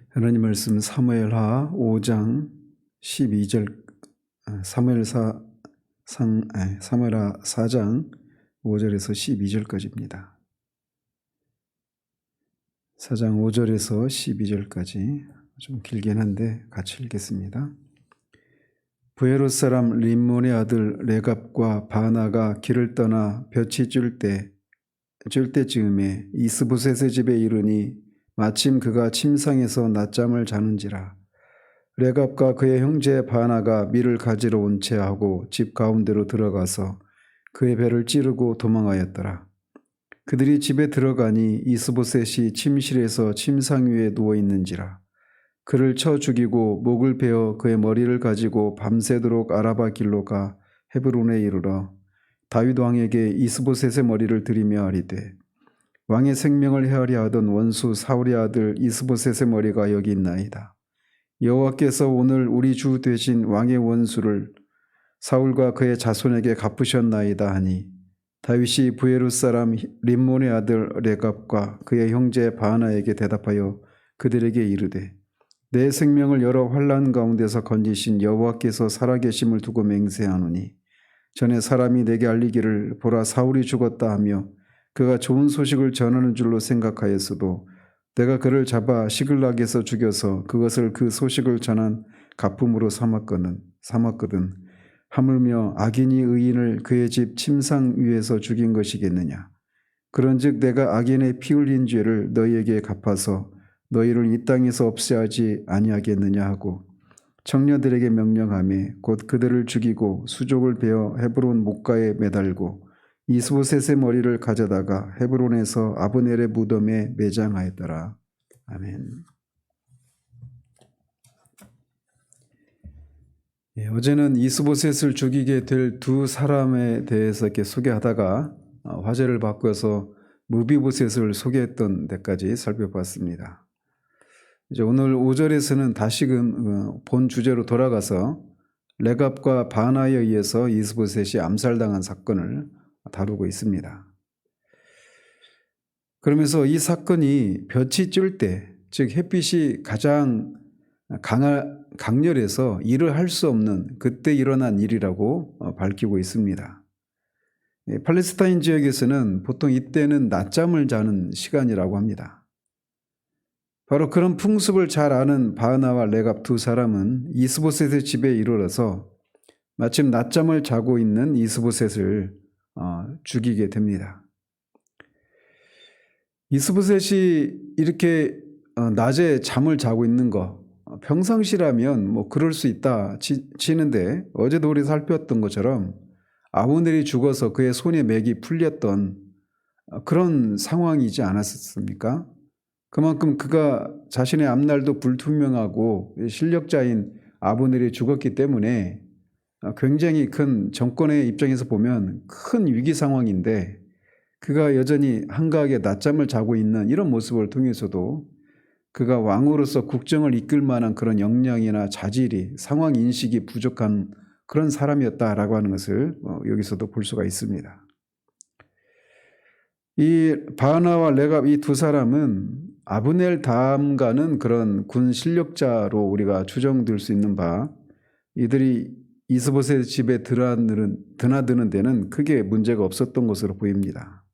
하나님 말씀 사무엘하 5장 12절, 사무엘하 4장 5절에서 12절까지입니다. 4장 5절에서 12절까지 좀 길긴 한데 같이 읽겠습니다. 부에롯 사람 림몬의 아들 레갑과 바나가 길을 떠나 볕이 줄 때쯤에 이스보셋의 집에 이르니 마침 그가 침상에서 낮잠을 자는지라. 레갑과 그의 형제 바나가 밀을 가지러 온 채하고 집 가운데로 들어가서 그의 배를 찌르고 도망하였더라. 그들이 집에 들어가니 이스보셋이 침실에서 침상 위에 누워 있는지라. 그를 쳐 죽이고 목을 베어 그의 머리를 가지고 밤새도록 아라바 길로 가 헤브론에 이르러 다윗 왕에게 이스보셋의 머리를 드리며 아리되, 왕의 생명을 헤아려 하던 원수 사울의 아들 이스보셋의 머리가 여기 있나이다. 여호와께서 오늘 우리 주 되신 왕의 원수를 사울과 그의 자손에게 갚으셨나이다 하니, 다윗이 부에롯 사람 림몬의 아들 레갑과 그의 형제 바하나에게 대답하여 그들에게 이르되, 내 생명을 여러 환난 가운데서 건지신 여호와께서 살아계심을 두고 맹세하노니, 전에 사람이 내게 알리기를 보라 사울이 죽었다 하며 그가 좋은 소식을 전하는 줄로 생각하였어도 내가 그를 잡아 시글락에서 죽여서 그것을 그 소식을 전한 가품으로 삼았거든. 하물며 악인이 의인을 그의 집 침상 위에서 죽인 것이겠느냐. 그런즉 내가 악인의 피 흘린 죄를 너희에게 갚아서 너희를 이 땅에서 없애하지 아니하겠느냐 하고 청년들에게 명령하며 곧 그들을 죽이고 수족을 베어 헤브론 목가에 매달고 이스보셋의 머리를 가져다가 헤브론에서 아브넬의 무덤에 매장하였더라. 아멘. 어제는 이스보셋을 죽이게 될 두 사람에 대해서 이렇게 소개하다가 화제를 바꿔서 무비보셋을 소개했던 데까지 살펴봤습니다. 이제 오늘 5절에서는 다시금 본 주제로 돌아가서 레갑과 바나에 의해서 이스보셋이 암살당한 사건을 다루고 있습니다. 그러면서 이 사건이 볕이 찔 때, 즉 햇빛이 가장 강렬해서 일을 할 수 없는 그때 일어난 일이라고 밝히고 있습니다. 팔레스타인 지역에서는 보통 이때는 낮잠을 자는 시간이라고 합니다. 바로 그런 풍습을 잘 아는 바나와 레갑 두 사람은 이스보셋의 집에 이르러서 마침 낮잠을 자고 있는 이스보셋을 죽이게 됩니다. 이스보셋이 이렇게 낮에 잠을 자고 있는 거 평상시라면 뭐 그럴 수 있다 치는데, 어제도 우리 살폈던 것처럼 아브넬이 죽어서 그의 손에 맥이 풀렸던 그런 상황이지 않았습니까? 그만큼 그가 자신의 앞날도 불투명하고 실력자인 아브넬이 죽었기 때문에 굉장히 큰, 정권의 입장에서 보면 큰 위기 상황인데, 그가 여전히 한가하게 낮잠을 자고 있는 이런 모습을 통해서도 그가 왕으로서 국정을 이끌 만한 그런 역량이나 자질이, 상황 인식이 부족한 그런 사람이었다라고 하는 것을 여기서도 볼 수가 있습니다. 이 바나와 레갑 이 두 사람은 아브넬 다음가는 그런 군 실력자로 우리가 추정될 수 있는 바, 이들이 이스보셋 집에 드나드는 데는 크게 문제가 없었던 것으로 보입니다.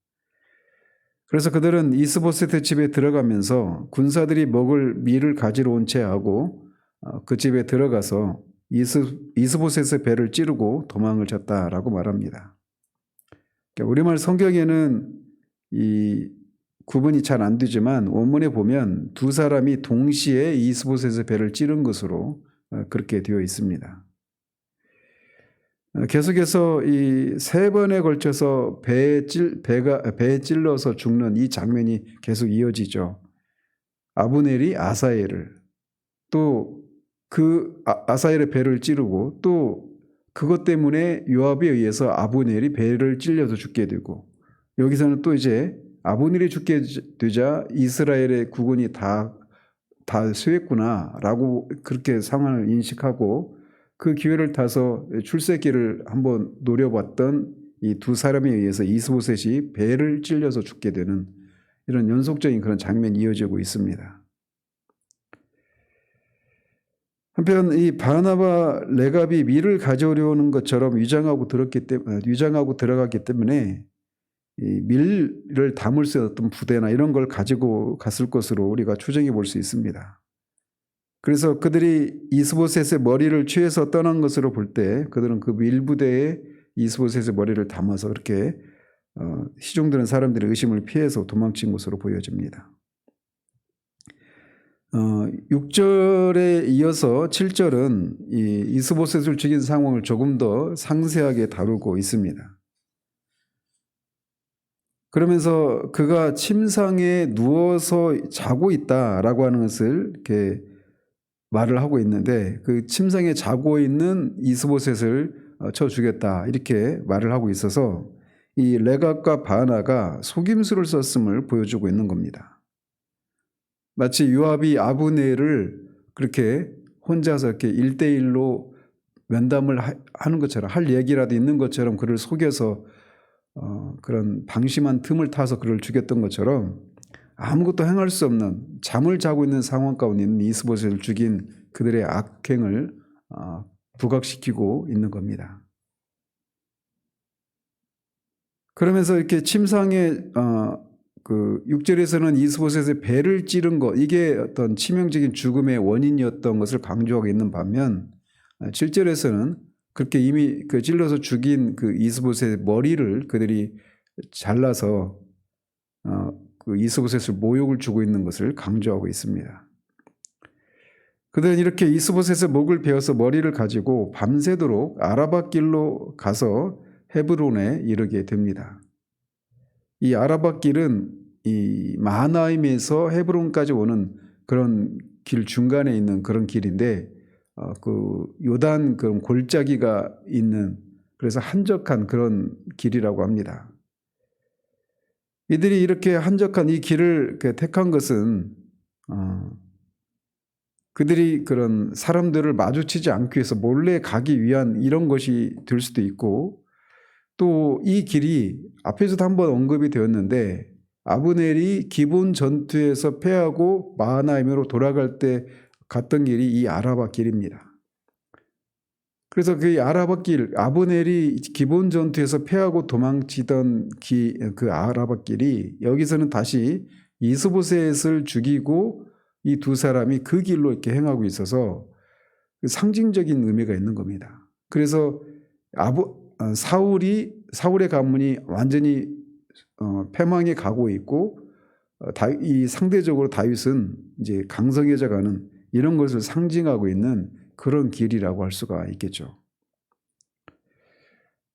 그래서 그들은 이스보셋의 집에 들어가면서 군사들이 먹을 밀을 가지러 온 채하고 그 집에 들어가서 이스보셋의 배를 찌르고 도망을 쳤다라고 말합니다. 우리말 성경에는 이 구분이 잘 안 되지만 원문에 보면 두 사람이 동시에 이스보셋의 배를 찌른 것으로 그렇게 되어 있습니다. 계속해서 이 세 번에 걸쳐서 배에 찔러서 죽는 이 장면이 계속 이어지죠. 아브넬이 아사엘을, 또 그 아사엘의 배를 찌르고, 또 그것 때문에 요압에 의해서 아브넬이 배를 찔려서 죽게 되고, 여기서는 또 이제 아브넬이 죽게 되자 이스라엘의 국군이 다 쇠했구나라고 그렇게 상황을 인식하고 그 기회를 타서 출세기를 한번 노려봤던 이 두 사람에 의해서 이스보셋이 배를 찔려서 죽게 되는 이런 연속적인 그런 장면이 이어지고 있습니다. 한편 이 바나바 레갑이 밀을 가져오려는 것처럼 위장하고 들어갔기 때문에 이 밀을 담을 수 있는 어떤 부대나 이런 걸 가지고 갔을 것으로 우리가 추정해 볼 수 있습니다. 그래서 그들이 이스보셋의 머리를 취해서 떠난 것으로 볼 때 그들은 그 밀부대에 이스보셋의 머리를 담아서 그렇게 시종드는 사람들의 의심을 피해서 도망친 것으로 보여집니다. 6절에 이어서 7절은 이 이스보셋을 죽인 상황을 조금 더 상세하게 다루고 있습니다. 그러면서 그가 침상에 누워서 자고 있다라고 하는 것을 이렇게 말을 하고 있는데 그 침상에 자고 있는 이스보셋을 쳐 죽였다 이렇게 말을 하고 있어서 이 레갑과 바나가 속임수를 썼음을 보여주고 있는 겁니다. 마치 요압이 아브넬을 그렇게 혼자서 이렇게 1대1로 면담을 하는 것처럼 할 얘기라도 있는 것처럼 그를 속여서 그런 방심한 틈을 타서 그를 죽였던 것처럼 아무것도 행할 수 없는 잠을 자고 있는 상황 가운데 있는 이스보셋을 죽인 그들의 악행을 부각시키고 있는 겁니다. 그러면서 이렇게 침상에 그 6절에서는 이스보셋의 배를 찌른 것 이게 어떤 치명적인 죽음의 원인이었던 것을 강조하고 있는 반면 7절에서는 그렇게 이미 그 찔러서 죽인 그 이스보셋의 머리를 그들이 잘라서 그 이스보셋을 모욕을 주고 있는 것을 강조하고 있습니다. 그들은 이렇게 이스보셋의 목을 베어서 머리를 가지고 밤새도록 아라바 길로 가서 헤브론에 이르게 됩니다. 이 아라바 길은 이 마하나임에서 헤브론까지 오는 그런 길 중간에 있는 그런 길인데 그 요단 그런 골짜기가 있는 그래서 한적한 그런 길이라고 합니다. 이들이 이렇게 한적한 이 길을 택한 것은 그들이 그런 사람들을 마주치지 않기 위해서 몰래 가기 위한 이런 것이 될 수도 있고 또 이 길이 앞에서도 한번 언급이 되었는데 아브넬이 기본 전투에서 패하고 마하나임으로 돌아갈 때 갔던 길이 이 아라바 길입니다. 그래서 그 아라바 길, 아브넬이 기본 전투에서 패하고 도망치던 그 아라바 길이 여기서는 다시 이스보셋을 죽이고 이 두 사람이 그 길로 이렇게 행하고 있어서 상징적인 의미가 있는 겁니다. 그래서 사울의 가문이 완전히 패망에 가고 있고 이 상대적으로 다윗은 이제 강성해져 가는 이런 것을 상징하고 있는 그런 길이라고 할 수가 있겠죠.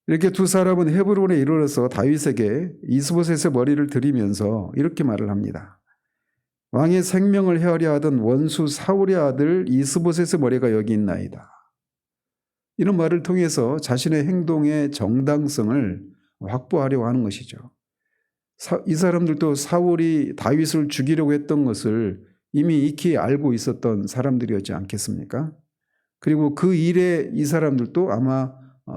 이렇게 두 사람은 헤브론에 이르러서 다윗에게 이스보셋의 머리를 들이면서 이렇게 말을 합니다. 왕의 생명을 헤아려 하던 원수 사울의 아들 이스보셋의 머리가 여기 있나이다. 이런 말을 통해서 자신의 행동의 정당성을 확보하려고 하는 것이죠. 이 사람들도 사울이 다윗을 죽이려고 했던 것을 이미 익히 알고 있었던 사람들이었지 않겠습니까? 그리고 그 일에 이 사람들도 아마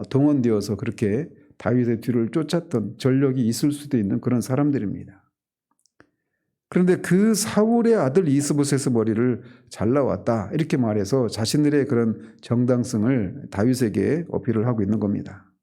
동원되어서 그렇게 다윗의 뒤를 쫓았던 전력이 있을 수도 있는 그런 사람들입니다. 그런데 그 사울의 아들 이스보셋의 머리를 잘라왔다 이렇게 말해서 자신들의 그런 정당성을 다윗에게 어필을 하고 있는 겁니다.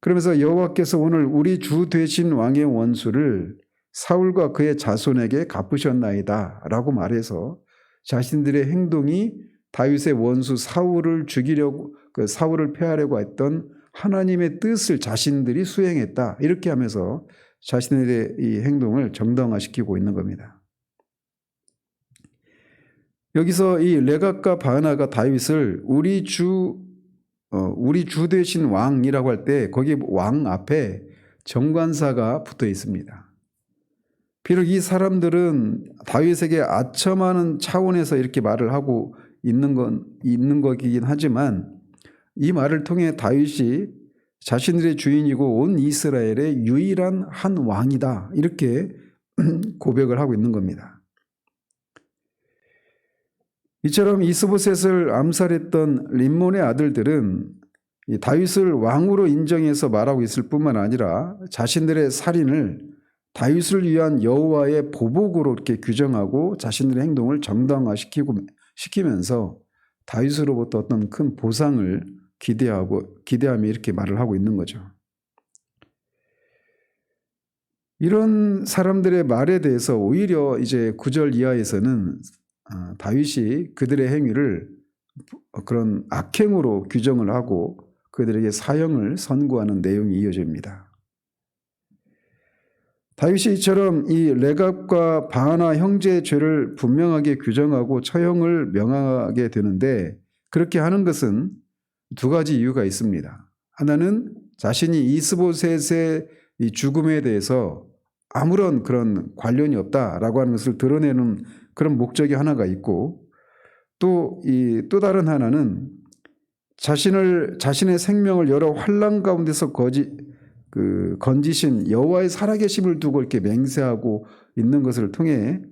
그러면서 여호와께서 오늘 우리 주 되신 왕의 원수를 사울과 그의 자손에게 갚으셨나이다 라고 말해서 자신들의 행동이 다윗의 원수 사울을 죽이려고 사울을 폐하려고 했던 하나님의 뜻을 자신들이 수행했다 이렇게 하면서 자신들의 이 행동을 정당화시키고 있는 겁니다. 여기서 이 레갑과 바나가 다윗을 우리 주 되신 왕이라고 할 때 거기 왕 앞에 정관사가 붙어 있습니다. 비록 이 사람들은 다윗에게 아첨하는 차원에서 이렇게 말을 하고 있는 거긴 하지만 이 말을 통해 다윗이 자신들의 주인이고 온 이스라엘의 유일한 한 왕이다 이렇게 고백을 하고 있는 겁니다. 이처럼 이스보셋을 암살했던 림몬의 아들들은 다윗을 왕으로 인정해서 말하고 있을 뿐만 아니라 자신들의 살인을 다윗을 위한 여호와의 보복으로 이렇게 규정하고 자신들의 행동을 정당화시키면서 다윗으로부터 어떤 큰 보상을 기대하며 이렇게 말을 하고 있는 거죠. 이런 사람들의 말에 대해서 오히려 이제 9절 이하에서는 다윗이 그들의 행위를 그런 악행으로 규정을 하고 그들에게 사형을 선고하는 내용이 이어집니다. 다윗이 이처럼 이 레갑과 바하나 형제의 죄를 분명하게 규정하고 처형을 명하게 되는데 그렇게 하는 것은 두 가지 이유가 있습니다. 하나는 자신이 이스보셋의 이 죽음에 대해서 아무런 그런 관련이 없다라고 하는 것을 드러내는 그런 목적이 하나가 있고 또 다른 하나는 자신의 생명을 여러 환난 가운데서 건지신 여호와의 살아계심을 두고 이렇게 맹세하고 있는 것을 통해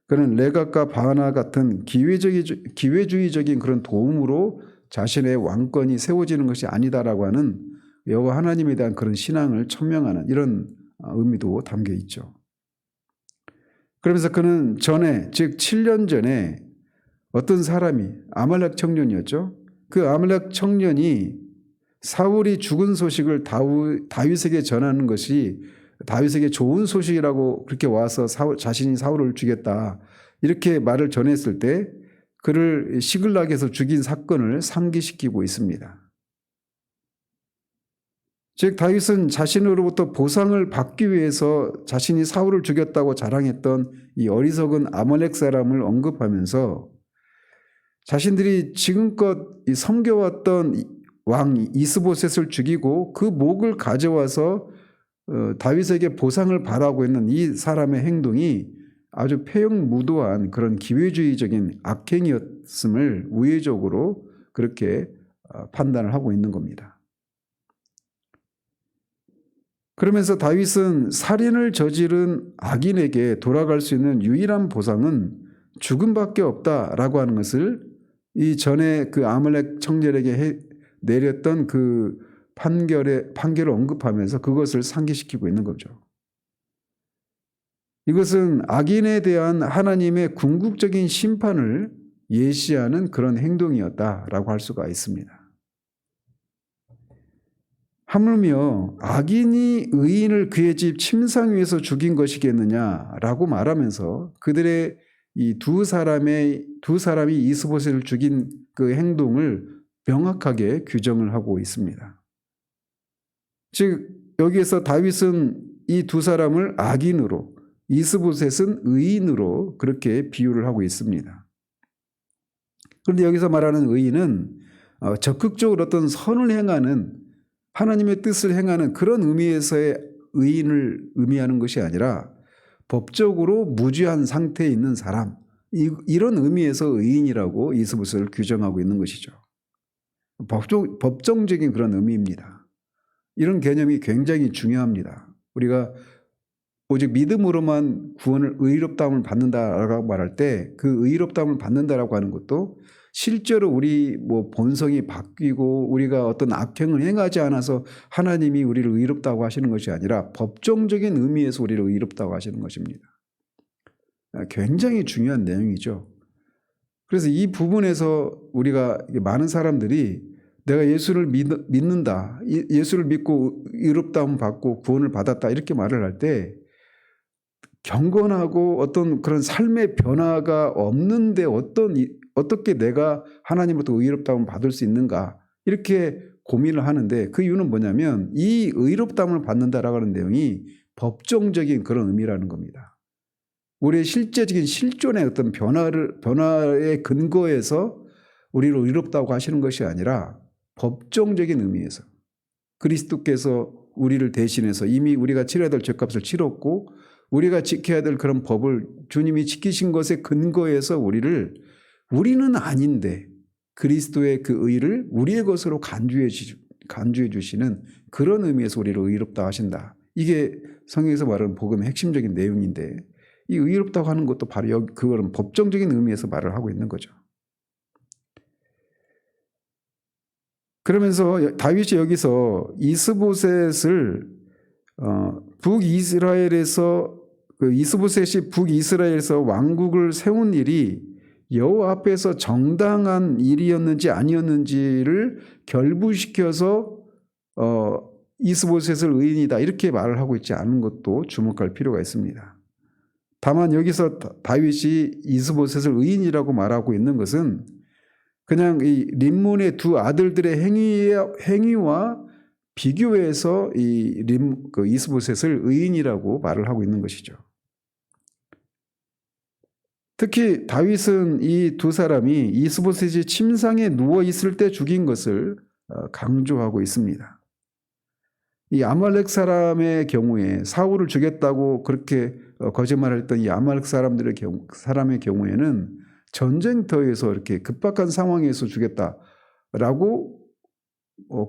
그는 레갑과 바하나 같은 기회주의적인 그런 도움으로 자신의 왕권이 세워지는 것이 아니다라고 하는 여호와 하나님에 대한 그런 신앙을 천명하는 이런 의미도 담겨 있죠. 그러면서 그는 전에 즉 7년 전에 어떤 사람이 아말렉 청년이었죠. 그 아말렉 청년이 사울이 죽은 소식을 다윗에게 전하는 것이 다윗에게 좋은 소식이라고 그렇게 와서 자신이 사울을 죽였다 이렇게 말을 전했을 때 그를 시글락에서 죽인 사건을 상기시키고 있습니다. 즉 다윗은 자신으로부터 보상을 받기 위해서 자신이 사울을 죽였다고 자랑했던 이 어리석은 아말렉 사람을 언급하면서 자신들이 지금껏 섬겨왔던 왕 이스보셋을 죽이고 그 목을 가져와서 다윗에게 보상을 바라고 있는 이 사람의 행동이 아주 폐역무도한 그런 기회주의적인 악행이었음을 우회적으로 그렇게 판단을 하고 있는 겁니다. 그러면서 다윗은 살인을 저지른 악인에게 돌아갈 수 있는 유일한 보상은 죽음밖에 없다라고 하는 것을 이 전에 그 아말렉 청년에게 내렸던 그 판결을 언급하면서 그것을 상기시키고 있는 거죠. 이것은 악인에 대한 하나님의 궁극적인 심판을 예시하는 그런 행동이었다라고 할 수가 있습니다. 하물며 악인이 의인을 그의 집 침상 위에서 죽인 것이겠느냐라고 말하면서 그들의 이 두 사람이 이스보셋을 죽인 그 행동을 명확하게 규정을 하고 있습니다. 즉 여기에서 다윗은 이 두 사람을 악인으로 이스보셋은 의인으로 그렇게 비유를 하고 있습니다. 그런데 여기서 말하는 의인은 적극적으로 어떤 선을 행하는 하나님의 뜻을 행하는 그런 의미에서의 의인을 의미하는 것이 아니라 법적으로 무죄한 상태에 있는 사람 이런 의미에서 의인이라고 이스보셋을 규정하고 있는 것이죠. 법정적인 그런 의미입니다. 이런 개념이 굉장히 중요합니다. 우리가 오직 믿음으로만 구원을 의롭다함을 받는다라고 말할 때 그 의롭다함을 받는다라고 하는 것도 실제로 우리 본성이 바뀌고 우리가 어떤 악행을 행하지 않아서 하나님이 우리를 의롭다고 하시는 것이 아니라 법정적인 의미에서 우리를 의롭다고 하시는 것입니다. 굉장히 중요한 내용이죠. 그래서 이 부분에서 우리가 많은 사람들이 내가 예수를 믿는다, 예수를 믿고 의롭다함을 받고 구원을 받았다 이렇게 말을 할 때 경건하고 어떤 그런 삶의 변화가 없는데 어떻게 내가 하나님으로부터 의롭다함을 받을 수 있는가 이렇게 고민을 하는데 그 이유는 뭐냐면 이 의롭다함을 받는다라고 하는 내용이 법정적인 그런 의미라는 겁니다. 우리의 실제적인 실존의 어떤 변화의 근거에서 우리를 의롭다고 하시는 것이 아니라 법정적인 의미에서 그리스도께서 우리를 대신해서 이미 우리가 치러야 될 죄값을 치렀고 우리가 지켜야 될 그런 법을 주님이 지키신 것에 근거해서 우리는 아닌데 그리스도의 그 의를 우리의 것으로 간주해 주시는 그런 의미에서 우리를 의롭다 하신다. 이게 성경에서 말하는 복음의 핵심적인 내용인데 이 의롭다고 하는 것도 바로 그거는 법정적인 의미에서 말을 하고 있는 거죠. 그러면서 다윗이 여기서 이스보셋을 북이스라엘에서 이스보셋이 북이스라엘에서 왕국을 세운 일이 여호와 앞에서 정당한 일이었는지 아니었는지를 결부시켜서 이스보셋을 의인이다 이렇게 말을 하고 있지 않은 것도 주목할 필요가 있습니다. 다만 여기서 다윗이 이스보셋을 의인이라고 말하고 있는 것은 그냥 이 림몬의 두 아들들의 행위와 비교해서 이스보셋을 의인이라고 말을 하고 있는 것이죠. 특히 다윗은 이 두 사람이 이스보셋이 침상에 누워 있을 때 죽인 것을 강조하고 있습니다. 이 아말렉 사람의 경우에 사울을 죽였다고 그렇게 거짓말했던 이 아말렉 사람의 경우에는 전쟁터에서 이렇게 급박한 상황에서 죽였다라고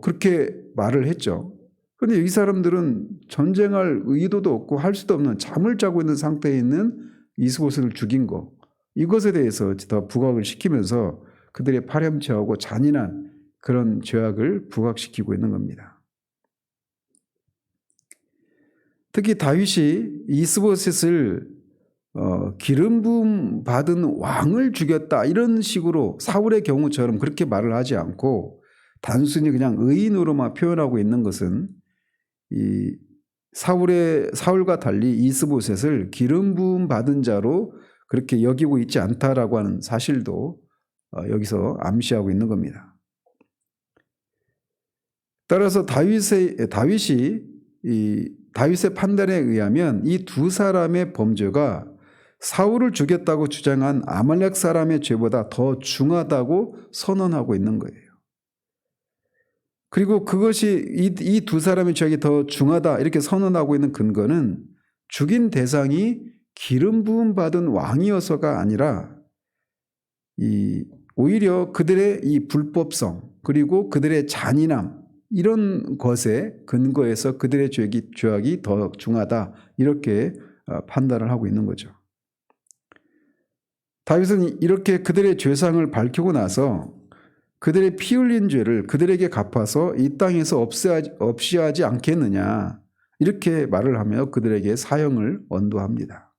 그렇게 말을 했죠. 그런데 이 사람들은 전쟁할 의도도 없고 할 수도 없는 잠을 자고 있는 상태에 있는 이스보셋을 죽인 거, 이것에 대해서 더 부각을 시키면서 그들의 파렴치하고 잔인한 그런 죄악을 부각시키고 있는 겁니다. 특히 다윗이 이스보셋을 기름 부음 받은 왕을 죽였다 이런 식으로 사울의 경우처럼 그렇게 말을 하지 않고 단순히 그냥 의인으로만 표현하고 있는 것은 이 사울과 달리 이스보셋을 기름 부음 받은 자로 그렇게 여기고 있지 않다라고 하는 사실도 여기서 암시하고 있는 겁니다. 따라서 다윗의 판단에 의하면 이 두 사람의 범죄가 사울을 죽였다고 주장한 아말렉 사람의 죄보다 더 중하다고 선언하고 있는 거예요. 그리고 그것이 이 두 사람의 죄악이 더 중하다 이렇게 선언하고 있는 근거는 죽인 대상이 기름 부음 받은 왕이어서가 아니라 오히려 그들의 이 불법성 그리고 그들의 잔인함 이런 것에 근거해서 그들의 죄악이 더 중하다 이렇게 판단을 하고 있는 거죠. 다윗은 이렇게 그들의 죄상을 밝히고 나서 그들의 피 흘린 죄를 그들에게 갚아서 이 땅에서 없이하지 않겠느냐 이렇게 말을 하며 그들에게 사형을 언도합니다.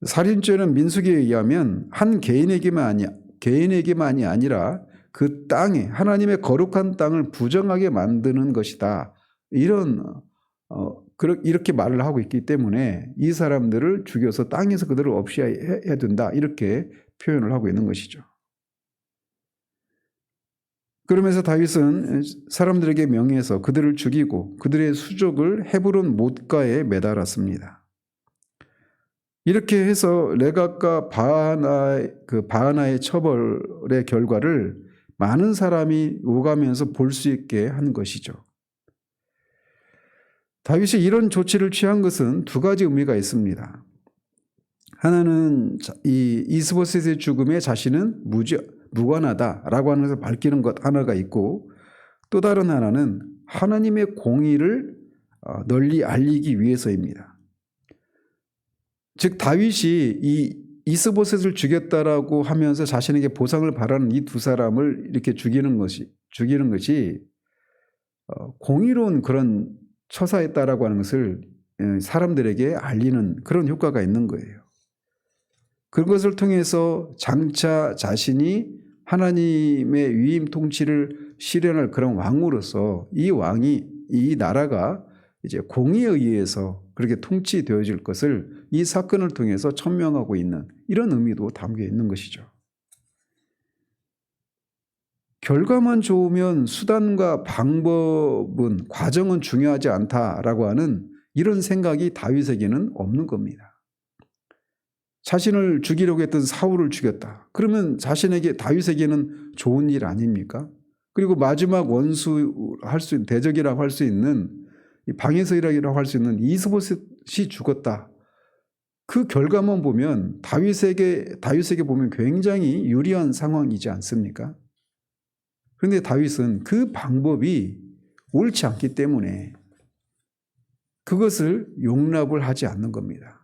살인죄는 민수기에 의하면 한 개인에게만이 아니라 그 땅에 하나님의 거룩한 땅을 부정하게 만드는 것이다. 이렇게 말을 하고 있기 때문에 이 사람들을 죽여서 땅에서 그들을 없이해야 된다. 이렇게 표현을 하고 있는 것이죠. 그러면서 다윗은 사람들에게 명해서 그들을 죽이고 그들의 수족을 헤브론 못가에 매달았습니다. 이렇게 해서 레갑과 바하나의 처벌의 결과를 많은 사람이 오가면서 볼 수 있게 한 것이죠. 다윗이 이런 조치를 취한 것은 두 가지 의미가 있습니다. 하나는 이 이스보셋의 죽음에 자신은 무관하다라고 하는 것을 밝히는 것 하나가 있고 또 다른 하나는 하나님의 공의를 널리 알리기 위해서입니다. 즉 다윗이 이 이스보셋을 죽였다라고 하면서 자신에게 보상을 바라는 이 두 사람을 이렇게 죽이는 것이 공의로운 그런 처사였다라고 하는 것을 사람들에게 알리는 그런 효과가 있는 거예요. 그것을 통해서 장차 자신이 하나님의 위임 통치를 실현할 그런 왕으로서 이 나라가 이제 공의에 의해서 그렇게 통치되어질 것을 이 사건을 통해서 천명하고 있는 이런 의미도 담겨 있는 것이죠. 결과만 좋으면 수단과 방법은 과정은 중요하지 않다라고 하는 이런 생각이 다윗에게는 없는 겁니다. 자신을 죽이려고 했던 사울을 죽였다. 그러면 다윗에게는 좋은 일 아닙니까? 그리고 마지막 대적이라고 할 수 있는 방해서이라고 할 수 있는 이스보셋이 죽었다. 그 결과만 보면 다윗에게 보면 굉장히 유리한 상황이지 않습니까? 그런데 다윗은 그 방법이 옳지 않기 때문에 그것을 용납을 하지 않는 겁니다.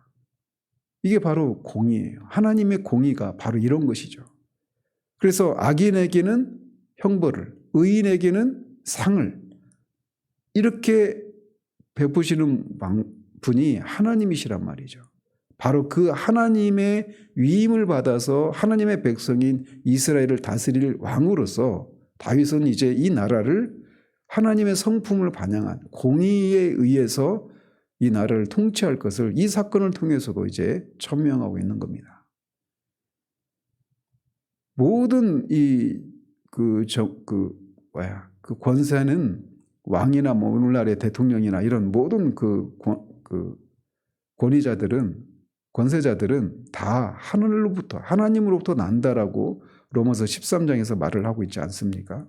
이게 바로 공의예요. 하나님의 공의가 바로 이런 것이죠. 그래서 악인에게는 형벌을, 의인에게는 상을 이렇게 베푸시는 분이 하나님이시란 말이죠. 바로 그 하나님의 위임을 받아서 하나님의 백성인 이스라엘을 다스릴 왕으로서 다윗은 이제 이 나라를 하나님의 성품을 반영한 공의에 의해서 이 나라를 통치할 것을 이 사건을 통해서도 이제 천명하고 있는 겁니다. 모든 그 권세는 왕이나 뭐 오늘날의 대통령이나 이런 모든 그 권위자들은 권세자들은 다 하나님으로부터 난다라고 로마서 13장에서 말을 하고 있지 않습니까?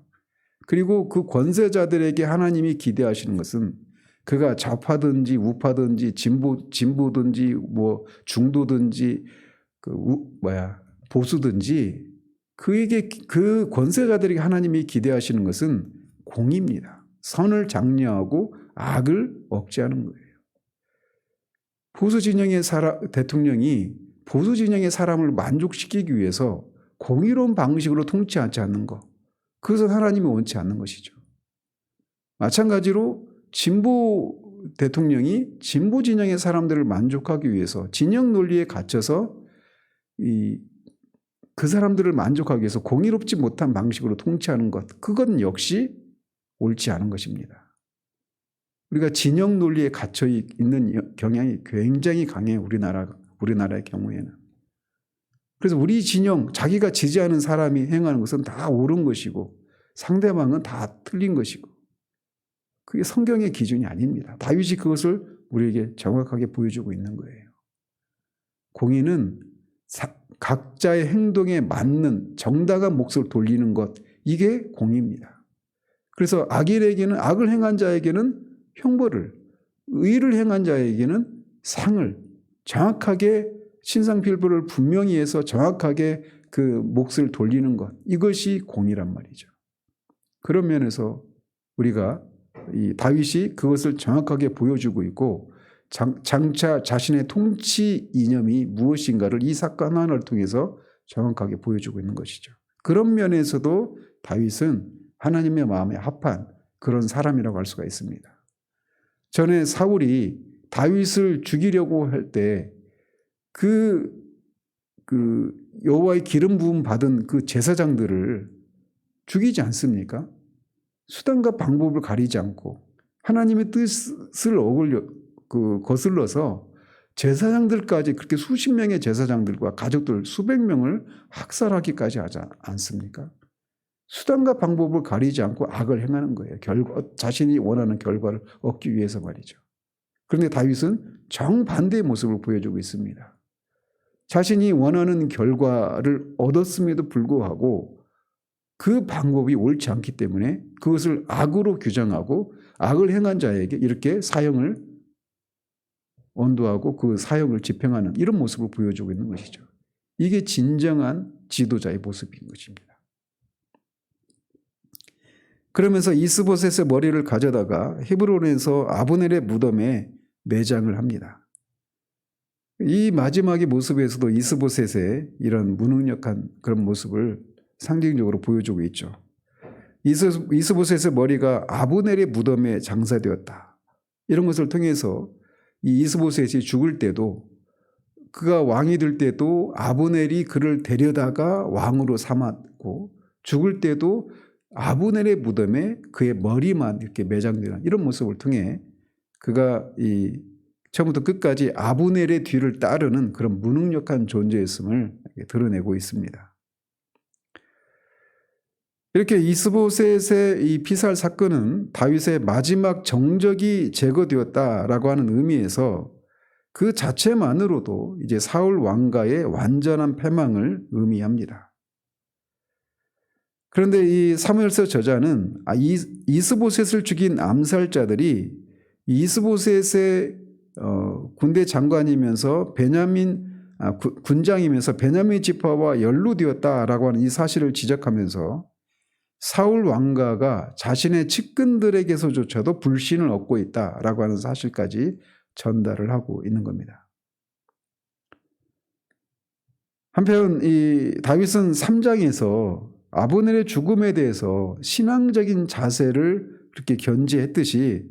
그리고 그 권세자들에게 하나님이 기대하시는 것은 그가 좌파든지 우파든지 진보든지 뭐 중도든지 보수든지 그에게 그 권세자들에게 하나님이 기대하시는 것은 공의입니다. 선을 장려하고 악을 억제하는 거예요. 보수 진영의 대통령이 보수 진영의 사람을 만족시키기 위해서 공의로운 방식으로 통치하지 않는 것, 그것은 하나님이 원치 않는 것이죠. 마찬가지로 진보 대통령이 진보 진영의 사람들을 만족하기 위해서 진영 논리에 갇혀서 그 사람들을 만족하기 위해서 공의롭지 못한 방식으로 통치하는 것, 그건 역시 옳지 않은 것입니다. 우리가 진영 논리에 갇혀 있는 경향이 굉장히 강해요. 우리나라의 경우에는. 그래서 우리 진영, 자기가 지지하는 사람이 행하는 것은 다 옳은 것이고 상대방은 다 틀린 것이고 그게 성경의 기준이 아닙니다. 다윗이 그것을 우리에게 정확하게 보여주고 있는 거예요. 공의는 각자의 행동에 맞는 정당한 몫을 돌리는 것, 이게 공의입니다. 그래서 악을 행한 자에게는 형벌을, 의를 행한 자에게는 상을 정확하게 신상필부를 분명히 해서 정확하게 그 몫을 돌리는 것, 이것이 공의란 말이죠. 그런 면에서 우리가 이 다윗이 그것을 정확하게 보여주고 있고 장차 자신의 통치 이념이 무엇인가를 이 사건 하나를 통해서 정확하게 보여주고 있는 것이죠. 그런 면에서도 다윗은 하나님의 마음에 합한 그런 사람이라고 할 수가 있습니다. 전에 사울이 다윗을 죽이려고 할 때 그 여호와의 기름 부음 받은 그 제사장들을 죽이지 않습니까? 수단과 방법을 가리지 않고 하나님의 뜻을 거슬러서 제사장들까지 그렇게 수십 명의 제사장들과 가족들 수백 명을 학살하기까지 하지 않습니까? 수단과 방법을 가리지 않고 악을 행하는 거예요. 자신이 원하는 결과를 얻기 위해서 말이죠. 그런데 다윗은 정반대의 모습을 보여주고 있습니다. 자신이 원하는 결과를 얻었음에도 불구하고 그 방법이 옳지 않기 때문에 그것을 악으로 규정하고 악을 행한 자에게 이렇게 사형을 언도하고 그 사형을 집행하는 이런 모습을 보여주고 있는 것이죠. 이게 진정한 지도자의 모습인 것입니다. 그러면서 이스보셋의 머리를 가져다가 헤브론에서 아브넬의 무덤에 매장을 합니다. 이 마지막의 모습에서도 이스보셋의 이런 무능력한 그런 모습을 상징적으로 보여주고 있죠. 이스보셋의 머리가 아브넬의 무덤에 장사되었다. 이런 것을 통해서 이 이스보셋이 죽을 때도 그가 왕이 될 때도 아브넬이 그를 데려다가 왕으로 삼았고 죽을 때도 아브넬의 무덤에 그의 머리만 이렇게 매장되는 이런 모습을 통해 그가 처음부터 끝까지 아브넬의 뒤를 따르는 그런 무능력한 존재였음을 드러내고 있습니다. 이렇게 이스보셋의 이 피살 사건은 다윗의 마지막 정적이 제거되었다라고 하는 의미에서 그 자체만으로도 이제 사울 왕가의 완전한 패망을 의미합니다. 그런데 이 사무엘서 저자는 이스보셋을 죽인 암살자들이 이스보셋의 군대 장관이면서 군장이면서 베냐민 지파와 연루되었다라고 하는 이 사실을 지적하면서 사울 왕가가 자신의 측근들에게서조차도 불신을 얻고 있다라고 하는 사실까지 전달을 하고 있는 겁니다. 한편 이 다윗은 3장에서 아브넬의 죽음에 대해서 신앙적인 자세를 그렇게 견지했듯이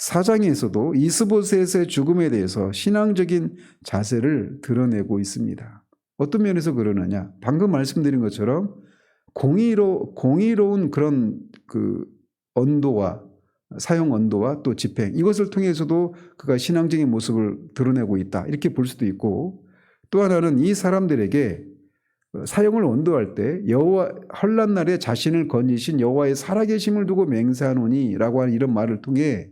4장에서도 이스보셋의 죽음에 대해서 신앙적인 자세를 드러내고 있습니다. 어떤 면에서 그러느냐? 방금 말씀드린 것처럼 공의로운 그런 그 언도와 사형 언도와 또 집행, 이것을 통해서도 그가 신앙적인 모습을 드러내고 있다, 이렇게 볼 수도 있고, 또 하나는 이 사람들에게 사형을 언도할 때 여호와 환난 날에 자신을 건지신 여호와의 살아계심을 두고 맹세하노니라고 하는 이런 말을 통해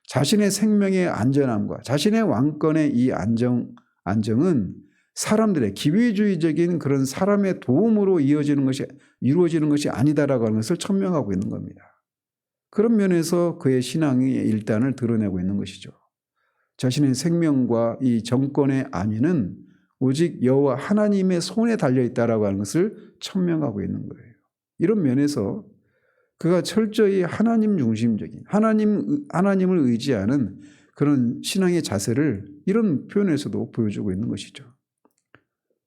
자신의 생명의 안전함과 자신의 왕권의 이 안정은 사람들의 기회주의적인 그런 사람의 도움으로 이루어지는 것이 아니다라고 하는 것을 천명하고 있는 겁니다. 그런 면에서 그의 신앙의 일단을 드러내고 있는 것이죠. 자신의 생명과 이 정권의 안위는 오직 여호와 하나님의 손에 달려있다라고 하는 것을 천명하고 있는 거예요. 이런 면에서 그가 철저히 하나님 중심적인, 하나님을 의지하는 그런 신앙의 자세를 이런 표현에서도 보여주고 있는 것이죠.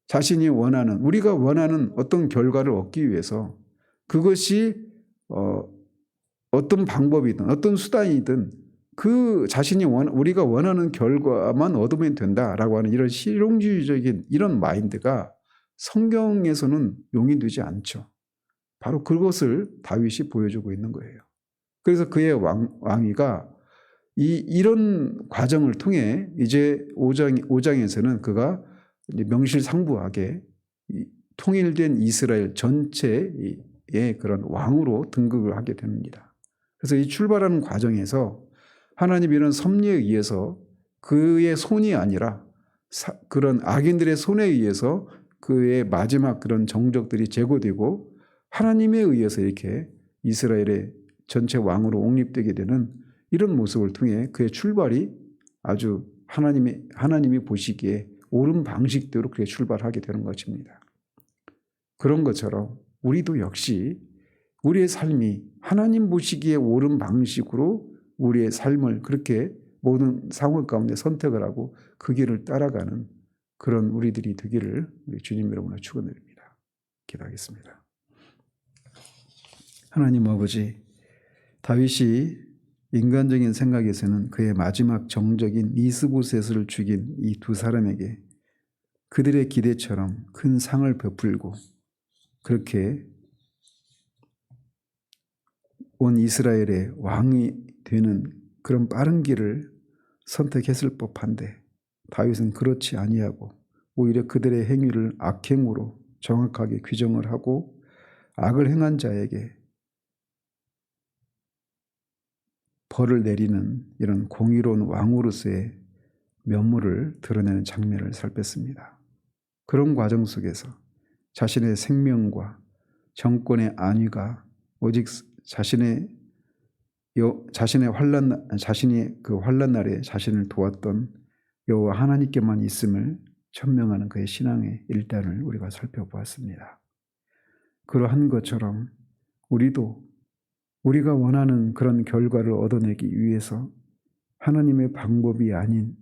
자신이 우리가 원하는 어떤 결과를 얻기 위해서 그것이 어떤 방법이든 어떤 수단이든 그 우리가 원하는 결과만 얻으면 된다라고 하는 이런 실용주의적인 이런 마인드가 성경에서는 용인되지 않죠. 바로 그것을 다윗이 보여주고 있는 거예요. 그래서 그의 왕위가 이런 과정을 통해 이제 5장에서는 그가 명실상부하게 통일된 이스라엘 전체의 그런 왕으로 등극을 하게 됩니다. 그래서 이 출발하는 과정에서 하나님 이런 섭리에 의해서 그의 손이 아니라 그런 악인들의 손에 의해서 그의 마지막 그런 정적들이 제거되고 하나님에 의해서 이렇게 이스라엘의 전체 왕으로 옹립되게 되는 이런 모습을 통해 그의 출발이 아주 하나님이 보시기에 옳은 방식대로 그렇게 출발하게 되는 것입니다. 그런 것처럼 우리도 역시 우리의 삶이 하나님 보시기에 옳은 방식으로 우리의 삶을 그렇게 모든 상황 가운데 선택을 하고 그 길을 따라가는 그런 우리들이 되기를 우리 주님 이름으로 축원드립니다. 기도하겠습니다. 하나님 아버지, 다윗이 인간적인 생각에서는 그의 마지막 정적인 이스보셋을 죽인 이 두 사람에게 그들의 기대처럼 큰 상을 베풀고 그렇게 온 이스라엘의 왕이 되는 그런 빠른 길을 선택했을 법한데 다윗은 그렇지 아니하고 오히려 그들의 행위를 악행으로 정확하게 규정을 하고 악을 행한 자에게 벌을 내리는 이런 공의로운 왕으로서의 면모를 드러내는 장면을 살폈습니다. 그런 과정 속에서 자신의 생명과 정권의 안위가 오직 자신이 그 환난 날에 자신을 도왔던 여호와 하나님께만 있음을 천명하는 그의 신앙의 일단을 우리가 살펴보았습니다. 그러한 것처럼 우리도 우리가 원하는 그런 결과를 얻어내기 위해서 하나님의 방법이 아닌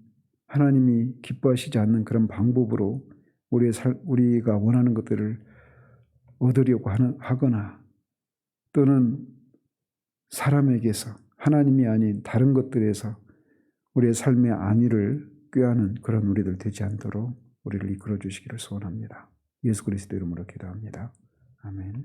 하나님이 기뻐하시지 않는 그런 방법으로 우리가 원하는 것들을 얻으려고 하거나 또는 사람에게서 하나님이 아닌 다른 것들에서 우리의 삶의 안위를 꾀하는 그런 우리들 되지 않도록 우리를 이끌어 주시기를 소원합니다. 예수 그리스도 이름으로 기도합니다. 아멘.